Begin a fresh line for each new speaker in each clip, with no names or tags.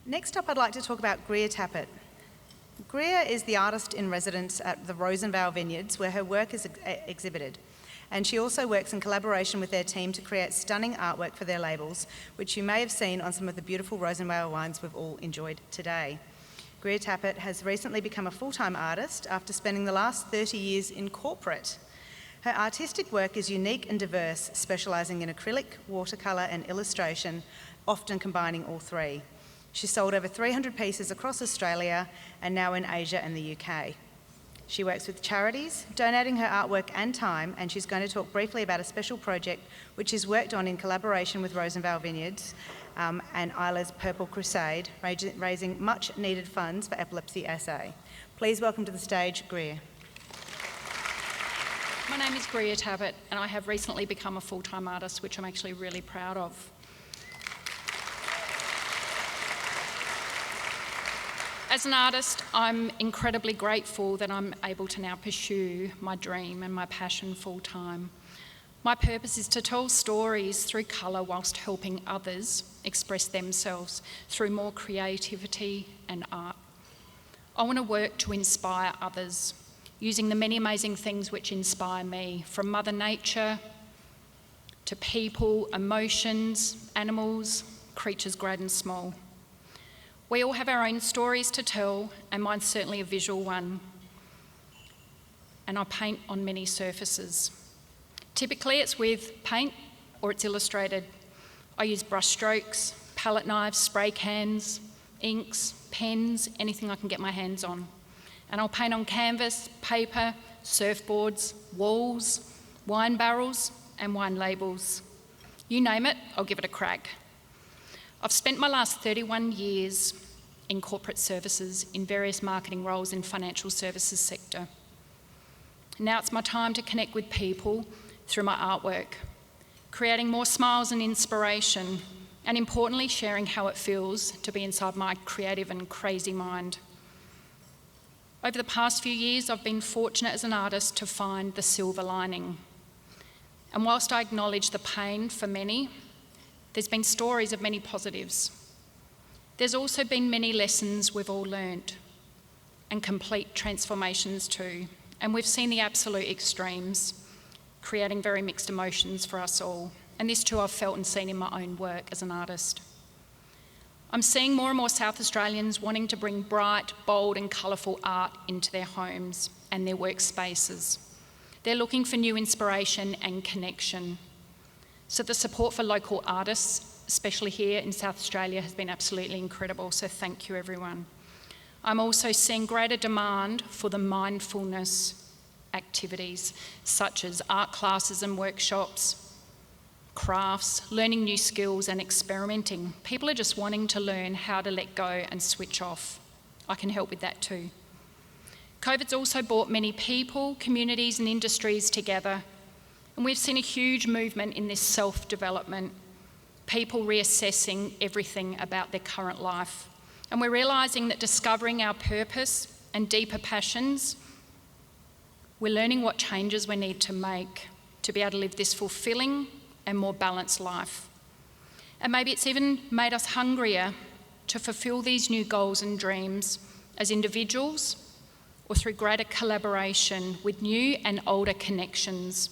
Next up, I'd like to talk about Greer Tappert. Greer is the artist in residence at the Rosenvale Vineyards, where her work is exhibited. And she also works in collaboration with their team to create stunning artwork for their labels, which you may have seen on some of the beautiful Rosenvale wines we've all enjoyed today. Greer Tappert has recently become a full-time artist after spending the last 30 years in corporate. Her artistic work is unique and diverse, specialising in acrylic, watercolour and illustration, often combining all three. She's sold over 300 pieces across Australia and now in Asia and the UK. She works with charities, donating her artwork and time, and she's going to talk briefly about a special project which is worked on in collaboration with Rosenvale Vineyards and Isla's Purple Crusade, raising much needed funds for Epilepsy SA. Please welcome to the stage, Greer.
My name is Greer Tappert, and I have recently become a full-time artist, which I'm actually really proud of. As an artist, I'm incredibly grateful that I'm able to now pursue my dream and my passion full-time. My purpose is to tell stories through colour whilst helping others express themselves through more creativity and art. I want to work to inspire others, using the many amazing things which inspire me, from Mother Nature to people, emotions, animals, creatures great and small. We all have our own stories to tell, and mine's certainly a visual one. And I paint on many surfaces. Typically it's with paint or it's illustrated. I use brush strokes, palette knives, spray cans, inks, pens, anything I can get my hands on. And I'll paint on canvas, paper, surfboards, walls, wine barrels and wine labels. You name it, I'll give it a crack. I've spent my last 31 years in corporate services in various marketing roles in financial services sector. Now it's my time to connect with people through my artwork, creating more smiles and inspiration, and importantly sharing how it feels to be inside my creative and crazy mind. Over the past few years, I've been fortunate as an artist to find the silver lining. And whilst I acknowledge the pain for many, there's been stories of many positives. There's also been many lessons we've all learnt, and complete transformations too. And we've seen the absolute extremes, creating very mixed emotions for us all. And this too I've felt and seen in my own work as an artist. I'm seeing more and more South Australians wanting to bring bright, bold and colourful art into their homes and their workspaces. They're looking for new inspiration and connection. So the support for local artists, especially here in South Australia, has been absolutely incredible, so thank you everyone. I'm also seeing greater demand for the mindfulness activities, such as art classes and workshops, crafts, learning new skills and experimenting. People are just wanting to learn how to let go and switch off. I can help with that too. COVID's also brought many people, communities and industries together, and we've seen a huge movement in this self-development, people reassessing everything about their current life. And we're realising that discovering our purpose and deeper passions, we're learning what changes we need to make to be able to live this fulfilling and more balanced life. And maybe it's even made us hungrier to fulfil these new goals and dreams as individuals or through greater collaboration with new and older connections.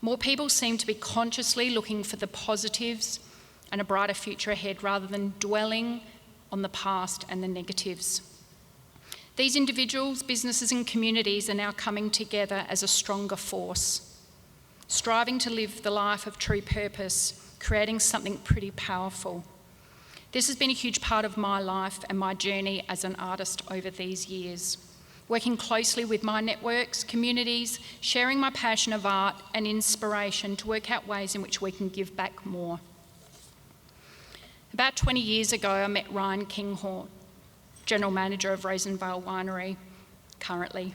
More people seem to be consciously looking for the positives and a brighter future ahead rather than dwelling on the past and the negatives. These individuals, businesses and communities are now coming together as a stronger force, striving to live the life of true purpose, creating something pretty powerful. This has been a huge part of my life and my journey as an artist over these years, working closely with my networks, communities, sharing my passion of art and inspiration to work out ways in which we can give back more. About 20 years ago, I met Ryan Kinghorn, General Manager of Rosenvale Winery, currently.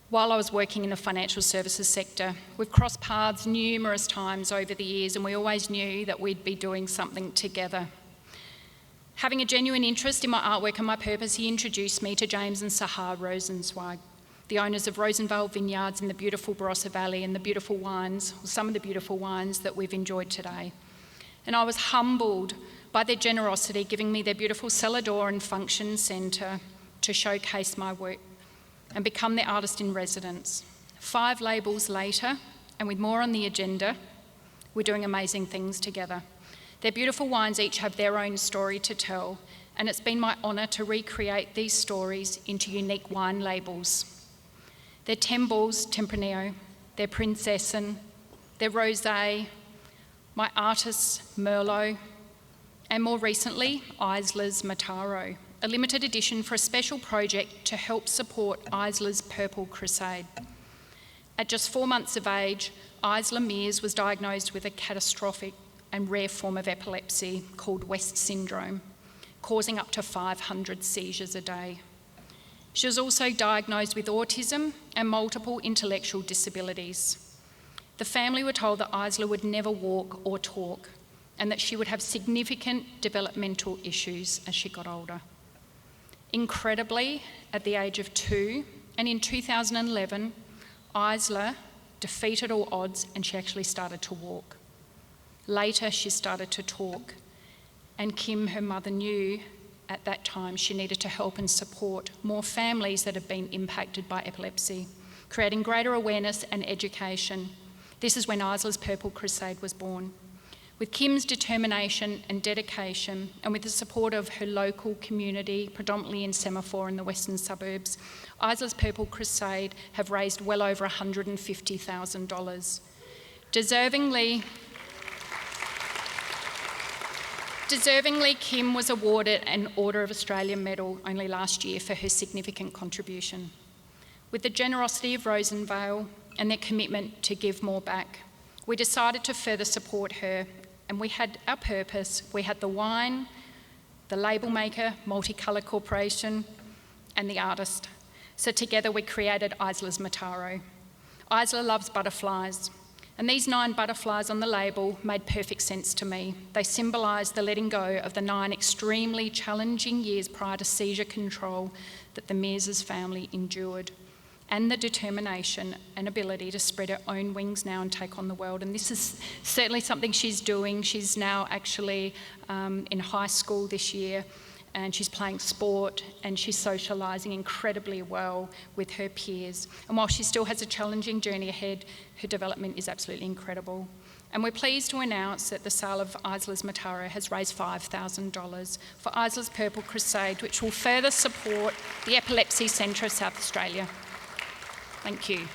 While I was working in the financial services sector, we've crossed paths numerous times over the years, and we always knew that we'd be doing something together. Having a genuine interest in my artwork and my purpose, he introduced me to James and Sahar Rosenzweig, the owners of Rosenvale Vineyards in the beautiful Barossa Valley and the beautiful wines, or some of the beautiful wines that we've enjoyed today. And I was humbled by their generosity, giving me their beautiful cellar door and function centre to showcase my work and become their artist in residence. 5 labels later, and with more on the agenda, we're doing amazing things together. Their beautiful wines each have their own story to tell, and it's been my honour to recreate these stories into unique wine labels. Their Tembal's Tempranillo, their Prinzessin, their Rosé, my artist's Merlot, and more recently, Isler's Mataro, a limited edition for a special project to help support Isler's Purple Crusade. At just 4 months of age, Isla Mears was diagnosed with a catastrophic and rare form of epilepsy called West syndrome, causing up to 500 seizures a day. She was also diagnosed with autism and multiple intellectual disabilities. The family were told that Isla would never walk or talk, and that she would have significant developmental issues as she got older. Incredibly, at the age of 2, and in 2011, Isla defeated all odds and she actually started to walk. Later, she started to talk, and Kim, her mother, knew at that time she needed to help and support more families that have been impacted by epilepsy, creating greater awareness and education. This is when Isla's Purple Crusade was born. With Kim's determination and dedication, and with the support of her local community, predominantly in Semaphore in the western suburbs, Isla's Purple Crusade have raised well over $150,000. Deservingly, Kim was awarded an Order of Australia medal only last year for her significant contribution. With the generosity of Rosenvale and their commitment to give more back, we decided to further support her, and we had our purpose. We had the wine, the label maker, Multicolour Corporation, and the artist. So together we created Isla's Mataro. Isla loves butterflies, and these 9 butterflies on the label made perfect sense to me. They symbolised the letting go of the 9 extremely challenging years prior to seizure control that the Mears' family endured, and the determination and ability to spread her own wings now and take on the world. And this is certainly something she's doing. She's now actually in high school this year, and she's playing sport, and she's socialising incredibly well with her peers. And while she still has a challenging journey ahead, her development is absolutely incredible. And we're pleased to announce that the sale of Isla's Mataro has raised $5,000 for Isla's Purple Crusade, which will further support the Epilepsy Centre of South Australia. Thank you.